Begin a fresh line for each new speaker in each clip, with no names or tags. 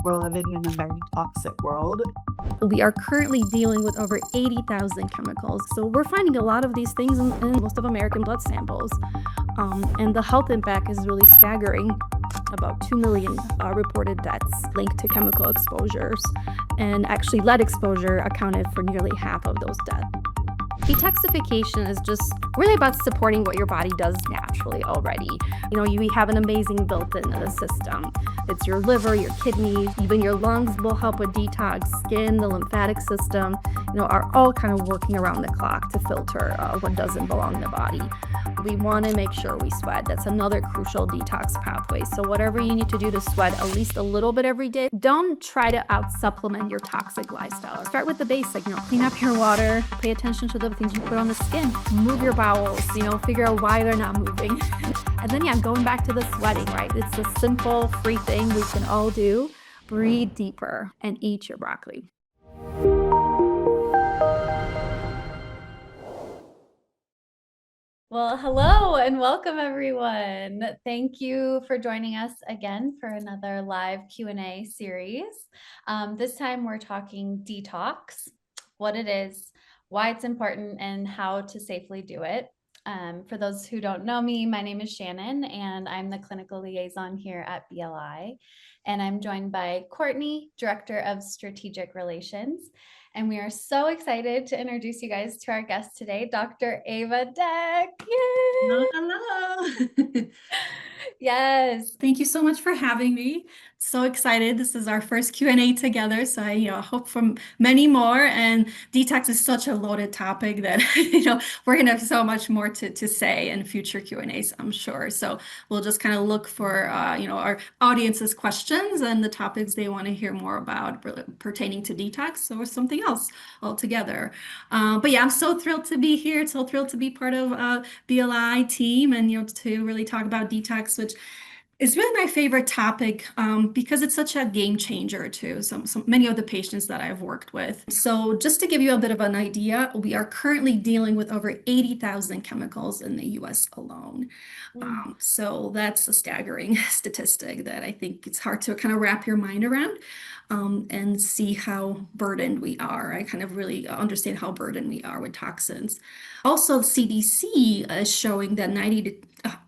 We're living in a very toxic world.
We are currently dealing with over 80,000 chemicals. So we're finding a lot of these things in most of American blood samples. And the health impact is really staggering. About 2 million reported deaths linked to chemical exposures. And actually, lead exposure accounted for nearly half of those deaths. Detoxification is just really about supporting what your body does naturally already. We have an amazing built-in system. It's your liver, your kidneys, even your lungs will help with detox. Skin, the lymphatic system, are all kind of working around the clock to filter what doesn't belong in the body. We want to make sure we sweat. That's another crucial detox pathway. So whatever you need to do to sweat at least a little bit every day, don't try to out-supplement your toxic lifestyle. Start with the basic, clean up your water, pay attention to the things you put on the skin, move your bowels, figure out why they're not moving. And then, going back to the sweating, right? It's a simple, free thing we can all do. Breathe deeper and eat your broccoli.
Well, hello and welcome everyone. Thank you for joining us again for another live Q&A series. This time we're talking detox, what it is, why it's important, and how to safely do it. For those who don't know me, my name is Shannon and I'm the clinical liaison here at BLI. And I'm joined by Courtney, Director of Strategic Relations. And we are so excited to introduce you guys to our guest today, Dr. Eva Dec. Yay!
Hello.
Yes.
Thank you so much for having me. So excited. This is our first Q&A together. So I hope for many more. And detox is such a loaded topic that we're going to have so much more to say in future Q&As, I'm sure. So we'll just kind of look for our audience's questions and the topics they want to hear more about pertaining to detox or something else altogether. But yeah, I'm so thrilled to be here. So thrilled to be part of BLI team and to really talk about detox, which is really my favorite topic because it's such a game changer to many of the patients that I've worked with. So just to give you a bit of an idea, we are currently dealing with over 80,000 chemicals in the US alone. So that's a staggering statistic that I think it's hard to kind of wrap your mind around and see how burdened we are. I kind of really understand how burdened we are with toxins. Also, CDC is showing that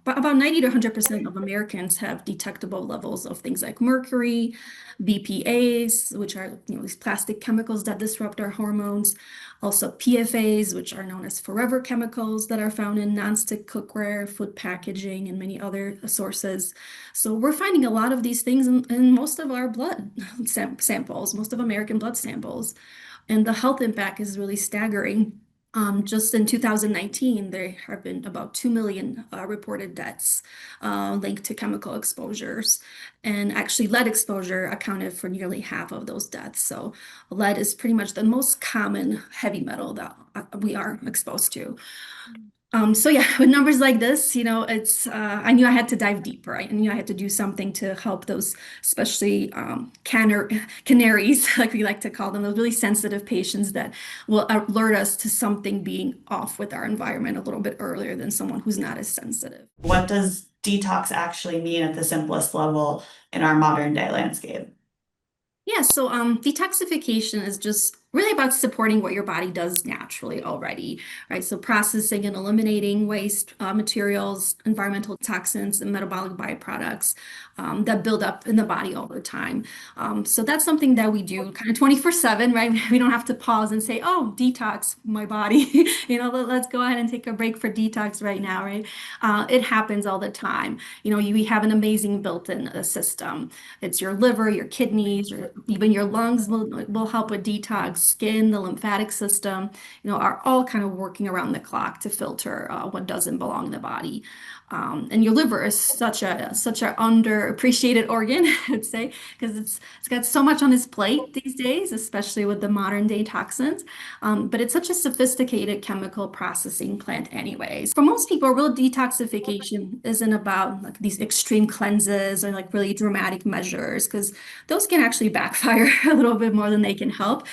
about 90 to 100% of Americans have detectable levels of things like mercury, BPAs, which are these plastic chemicals that disrupt our hormones. Also PFAs, which are known as forever chemicals that are found in nonstick cookware, food packaging, and many other sources. So we're finding a lot of these things in most of our blood samples, most of American blood samples. And the health impact is really staggering. Just in 2019, there have been about 2 million reported deaths linked to chemical exposures. And actually, lead exposure accounted for nearly half of those deaths. So lead is pretty much the most common heavy metal that we are exposed to. So yeah, with numbers like this, it's I knew I had to dive deeper. Right? I knew I had to do something to help those, especially canaries, like we like to call them, those really sensitive patients that will alert us to something being off with our environment a little bit earlier than someone who's not as sensitive.
What does detox actually mean at the simplest level in our modern day landscape?
Yeah, so detoxification is just really about supporting what your body does naturally already, right? So processing and eliminating waste materials, environmental toxins, and metabolic byproducts that build up in the body over time. So that's something that we do kind of 24/7, right? We don't have to pause and say, oh, detox my body. Let's go ahead and take a break for detox right now, right? It happens all the time. We have an amazing built-in system. It's your liver, your kidneys, even your lungs will help with detox. Skin, the lymphatic system, are all kind of working around the clock to filter what doesn't belong in the body. And your liver is such a underappreciated organ, I'd say, because it's got so much on its plate these days, especially with the modern day toxins. But it's such a sophisticated chemical processing plant anyways. For most people, real detoxification isn't about like these extreme cleanses or like really dramatic measures, because those can actually backfire a little bit more than they can help.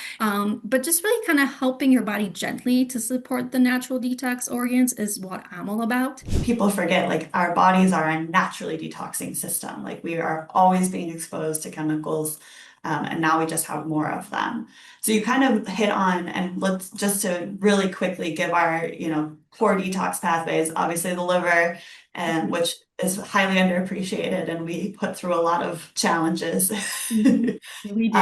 But just really kind of helping your body gently to support the natural detox organs is what I'm all about.
People forget, like, our bodies are a naturally detoxing system. Like, we are always being exposed to chemicals and now we just have more of them. So you kind of hit on, and let's just to really quickly give our, core detox pathways, obviously the liver, and which is highly underappreciated, and we put through a lot of challenges.
We do.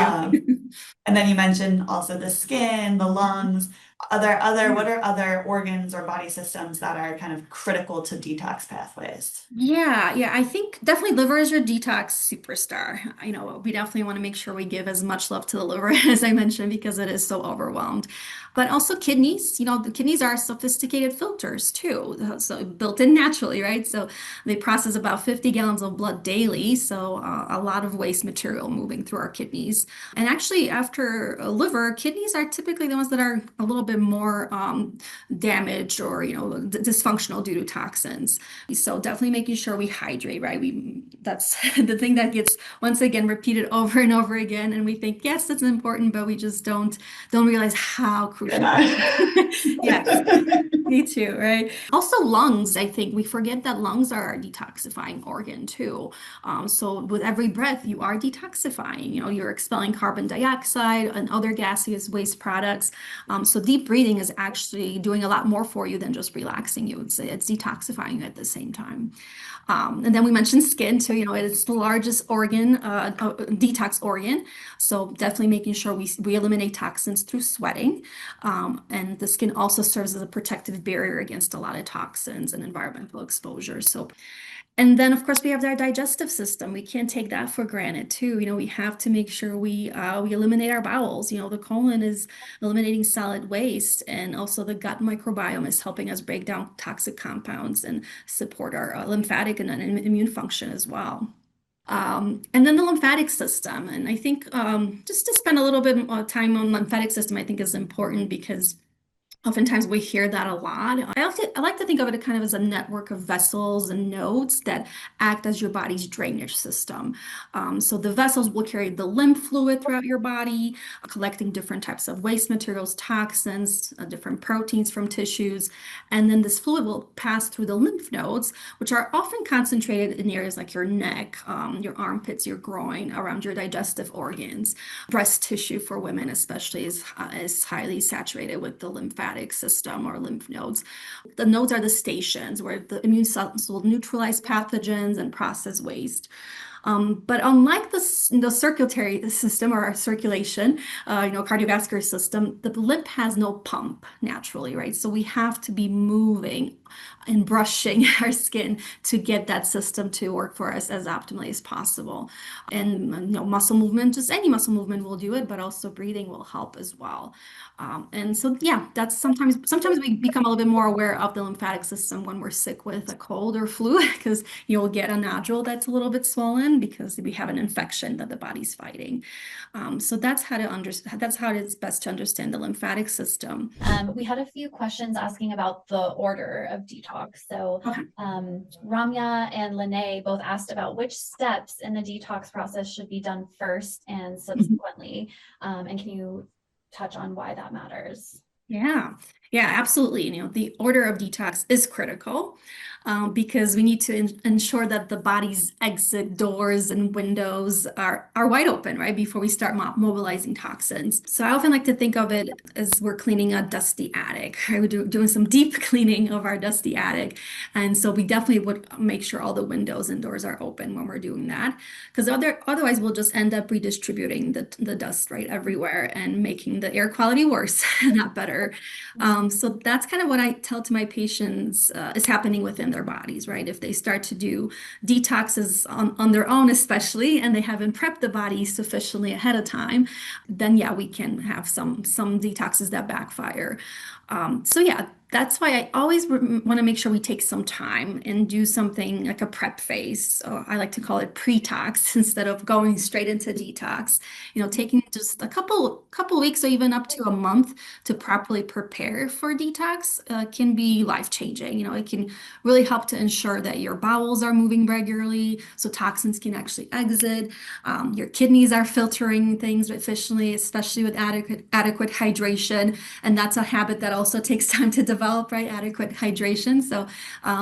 And then you mentioned also the skin, the lungs, what are other organs or body systems that are kind of critical to detox pathways?
Yeah, I think definitely liver is your detox superstar. We definitely want to make sure we give as much love to the liver as I mentioned because it is so overwhelmed. But also kidneys, the kidneys are sophisticated filters too, so built in naturally, right? So they process about 50 gallons of blood daily, so a lot of waste material moving through our kidneys. And actually, after a liver, kidneys are typically the ones that are a little bit more damaged or dysfunctional due to toxins. So definitely making sure we hydrate, right? That's the thing that gets once again repeated over and over again, and we think yes, it's important, but we just don't realize how crucial. Yes, me too, right? Also lungs, I think we forget that lungs are a detoxifying organ too. So with every breath, you are detoxifying. You're expelling carbon dioxide and other gaseous waste products. So deep breathing is actually doing a lot more for you than just relaxing you. It's detoxifying you at the same time. And then we mentioned skin, so it's the largest organ, detox organ. So definitely making sure we eliminate toxins through sweating. And the skin also serves as a protective barrier against a lot of toxins and environmental exposure. And then, of course, we have our digestive system. We can't take that for granted, too. We have to make sure we eliminate our bowels. The colon is eliminating solid waste, and also the gut microbiome is helping us break down toxic compounds and support our lymphatic and immune function as well. And then the lymphatic system. And I think just to spend a little bit more time on lymphatic system, I think is important because oftentimes we hear that a lot. I like to think of it kind of as a network of vessels and nodes that act as your body's drainage system. So the vessels will carry the lymph fluid throughout your body, collecting different types of waste materials, toxins, different proteins from tissues. And then this fluid will pass through the lymph nodes, which are often concentrated in areas like your neck, your armpits, your groin, around your digestive organs. Breast tissue for women especially is highly saturated with the lymphatic system or lymph nodes. The nodes are the stations where the immune cells will neutralize pathogens and process waste. But unlike the circulatory system or our circulation, cardiovascular system, the lymph has no pump naturally, right? So we have to be moving and brushing our skin to get that system to work for us as optimally as possible. And muscle movement, just any muscle movement will do it, but also breathing will help as well. And so, yeah, that's sometimes we become a little bit more aware of the lymphatic system when we're sick with a cold or flu, because you'll get a nodule that's a little bit swollen because we have an infection that the body's fighting. So that's how it is best to understand the lymphatic system.
We had a few questions asking about the order of detox. So
Okay.
Ramya and Lene both asked about which steps in the detox process should be done first and subsequently. And can you touch on why that matters?
Yeah, absolutely. The order of detox is critical because we need to ensure that the body's exit doors and windows are wide open, right, before we start mobilizing toxins. So I often like to think of it as we're cleaning a dusty attic, right? We're doing some deep cleaning of our dusty attic. And so we definitely would make sure all the windows and doors are open when we're doing that, because otherwise we'll just end up redistributing the dust right everywhere and making the air quality worse, not better. So that's kind of what I tell to my patients is happening within their bodies, right? If they start to do detoxes on their own, especially, and they haven't prepped the body sufficiently ahead of time, then yeah, we can have some detoxes that backfire. So yeah, that's why I always want to make sure we take some time and do something like a prep phase. I like to call it pre-tox instead of going straight into detox. Taking just a couple weeks or even up to a month to properly prepare for detox can be life-changing. It can really help to ensure that your bowels are moving regularly so toxins can actually exit. Your kidneys are filtering things efficiently, especially with adequate hydration. And that's a habit that also takes time to develop, right? Adequate hydration. So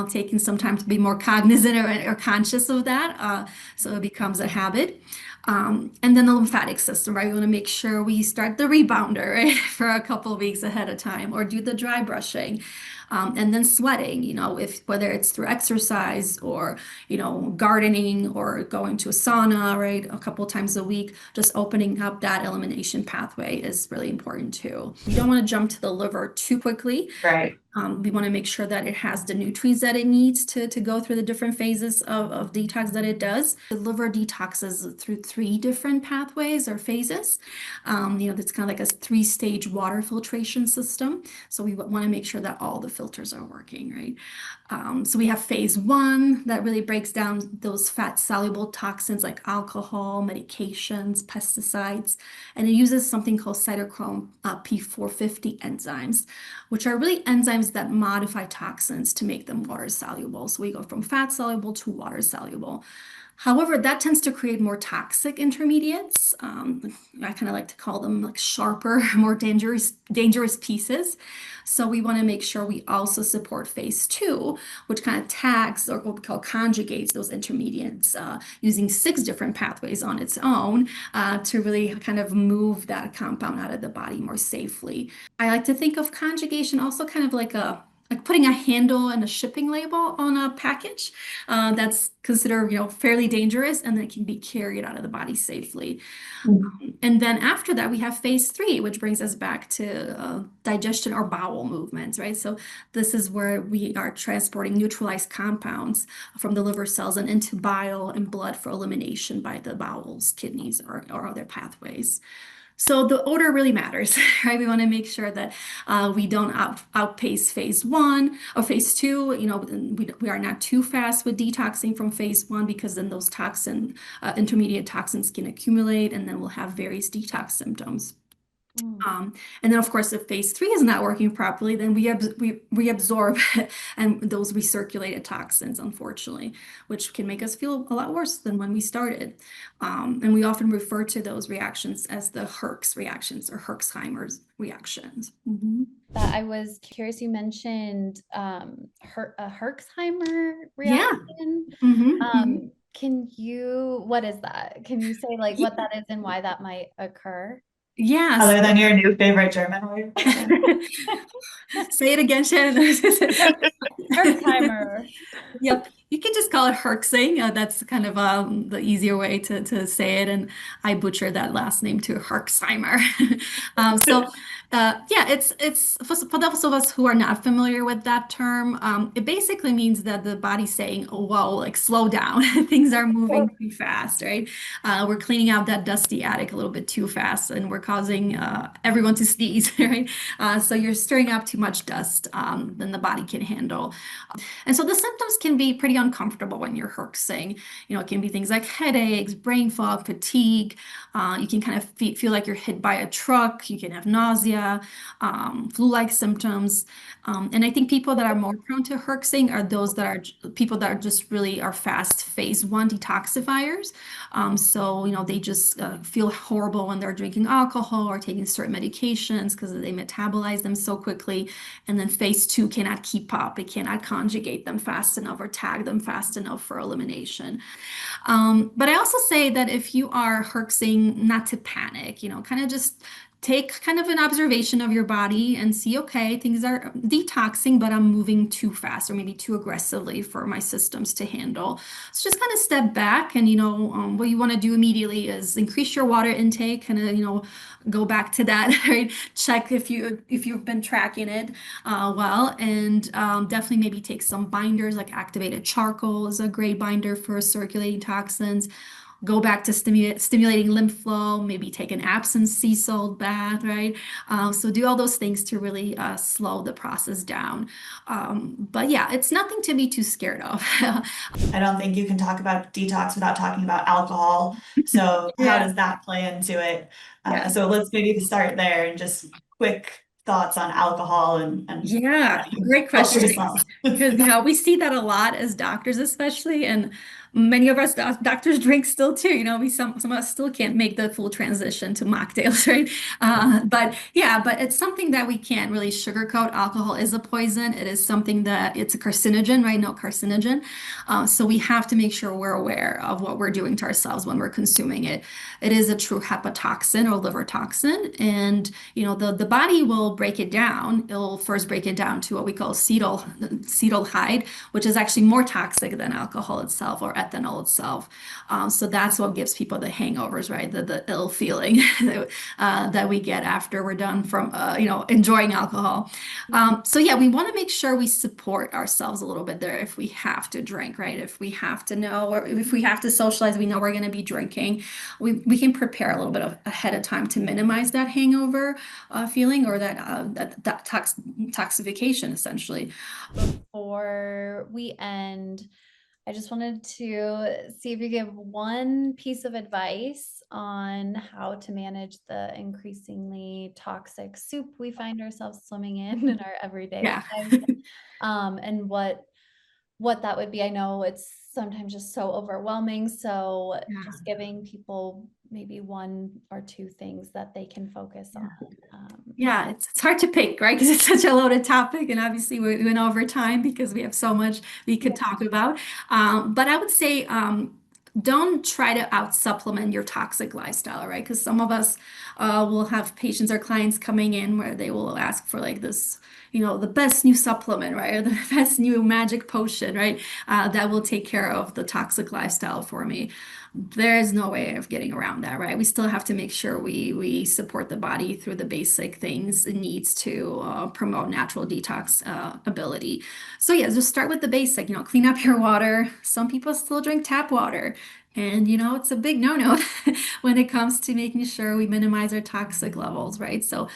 taking some time to be more cognizant or conscious of that so it becomes a habit. And then the lymphatic system, right? We want to make sure we start the rebounder, right, for a couple of weeks ahead of time, or do the dry brushing. And then sweating, if whether it's through exercise or, gardening or going to a sauna, right, a couple of times a week, just opening up that elimination pathway is really important too. We don't want to jump to the liver too quickly.
Right.
We want to make sure that it has the nutrients that it needs to go through the different phases of detox that it does. The liver detoxes through 3 different pathways or phases. It's kind of like a 3-stage water filtration system. So we want to make sure that all the filters are working, right? So we have phase 1 that really breaks down those fat-soluble toxins like alcohol, medications, pesticides, and it uses something called cytochrome P450 enzymes, which are really enzymes that modify toxins to make them water soluble. So we go from fat soluble to water soluble. However, that tends to create more toxic intermediates. I kind of like to call them like sharper, more dangerous pieces. So we want to make sure we also support phase 2, which kind of tags or what we call conjugates those intermediates using 6 different pathways on its own to really kind of move that compound out of the body more safely. I like to think of conjugation also kind of like putting a handle and a shipping label on a package that's considered, fairly dangerous, and then it can be carried out of the body safely. And then after that, we have phase 3, which brings us back to digestion or bowel movements, right? So this is where we are transporting neutralized compounds from the liver cells and into bile and blood for elimination by the bowels, kidneys, or other pathways. So the order really matters, right? We want to make sure that we don't outpace phase 1 or phase 2. We are not too fast with detoxing from phase 1 because then those intermediate toxins can accumulate, and then we'll have various detox symptoms. And then, of course, if phase 3 is not working properly, then we reabsorb and those recirculated toxins, unfortunately, which can make us feel a lot worse than when we started. And we often refer to those reactions as the Herx reactions or Herxheimer's reactions.
I was curious, you mentioned a Herxheimer reaction. What is that? Can you say what that is and why that might occur?
Yes.
Other than your new favorite German word.
Say it again, Shannon.
Herxheimer.
Yep. You can just call it Herxing. That's kind of the easier way to say it. And I butchered that last name to Herxheimer. It's for those of us who are not familiar with that term, it basically means that the body's saying, oh, whoa, slow down. Things are moving too fast, right? We're cleaning out that dusty attic a little bit too fast, and we're causing everyone to sneeze, right? So you're stirring up too much dust than the body can handle. And so the symptoms can be pretty uncomfortable when you're herxing. It can be things like headaches, brain fog, fatigue. You can kind of feel like you're hit by a truck. You can have nausea, flu-like symptoms. And I think people that are more prone to herxing are those that are people that are just really are fast phase 1 detoxifiers. They just feel horrible when they're drinking alcohol or taking certain medications because they metabolize them so quickly. And then phase 2 cannot keep up. It cannot conjugate them fast enough or tag them fast enough for elimination. But I also say that if you are herxing, not to panic, kind of just take kind of an observation of your body and see, okay, things are detoxing, but I'm moving too fast or maybe too aggressively for my systems to handle. So just kind of step back and, what you want to do immediately is increase your water intake, kind of, go back to that, right? Check if you've been tracking it well, and definitely maybe take some binders like activated charcoal is a great binder for circulating toxins. Go back to stimulating lymph flow, maybe take an Epsom sea salt bath, right? So do all those things to really slow the process down. But yeah, it's nothing to be too scared of.
I don't think you can talk about detox without talking about alcohol. So how does that play into it? So let's maybe start there and just quick thoughts on alcohol and
great question. Because we see that a lot as doctors, especially, and many of us doctors drink still too. Some of us still can't make the full transition to mocktails, right? But yeah, but it's something that we can't really sugarcoat. Alcohol is a poison. It is something that it's a carcinogen, right? No carcinogen. So we have to make sure we're aware of what we're doing to ourselves when we're consuming it. It is a true hepatotoxin or liver toxin, and the body will break it down. It'll first break it down to what we call acetaldehyde, which is actually more toxic than alcohol itself or ethanol itself. So that's what gives people the hangovers, right? The ill feeling that we get after we're done from enjoying alcohol. So yeah, we want to make sure we support ourselves a little bit there if we have to drink, right? If we have to know, or if we have to socialize, we know we're going to be drinking. We can prepare a little bit ahead of time to minimize that hangover feeling or that toxification essentially.
Before we end, I just wanted to see if you give one piece of advice on how to manage the increasingly toxic soup we find ourselves swimming in our everyday
Yeah.
lives, and what that would be. I know it's sometimes just so overwhelming. So
Yeah.
just giving people maybe one or two things that they can focus on.
Yeah, it's hard to pick, right? Because it's such a loaded topic, and obviously we went over time because we have so much we could talk about. But I would say don't try to out supplement your toxic lifestyle, right? Because some of us will have patients or clients coming in where they will ask for like this, the best new supplement, right? Or the best new magic potion, right? That will take care of the toxic lifestyle for me. There is no way of getting around that, right? We still have to make sure we support the body through the basic things it needs to promote natural detox ability. So yeah, just start with the basic, clean up your water. Some people still drink tap water. And it's a big no-no when it comes to making sure we minimize our toxic levels, right? So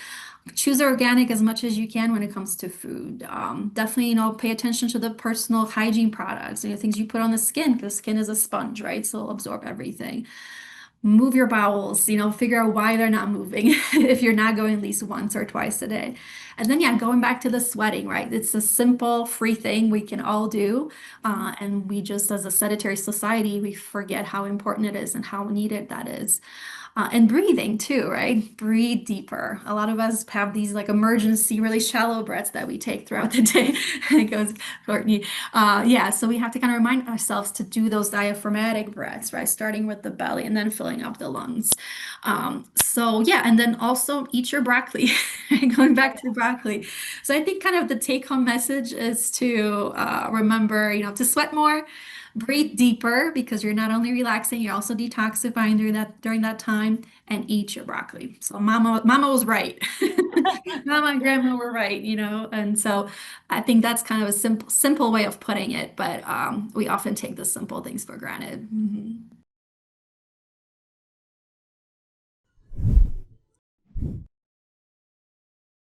choose organic as much as you can when it comes to food. Definitely, pay attention to the personal hygiene products, things you put on the skin, because skin is a sponge, right? So it'll absorb everything. Move your bowels, figure out why they're not moving if you're not going at least once or twice a day. And then, yeah, going back to the sweating, right? It's a simple, free thing we can all do. And we just, as a sedentary society, we forget how important it is and how needed that is. And breathing too, right? Breathe deeper. A lot of us have these like emergency, really shallow breaths that we take throughout the day. It goes, Courtney. Yeah, so we have to kind of remind ourselves to do those diaphragmatic breaths, right? Starting with the belly and then filling up the lungs. So yeah, and then also eat your broccoli. Going back to broccoli. So I think kind of the take-home message is to remember, to sweat more. Breathe deeper because you're not only relaxing, you're also detoxifying during that time, and eat your broccoli. So mama was right. Mama and grandma were right, and so I think that's kind of a simple way of putting it, but we often take the simple things for granted.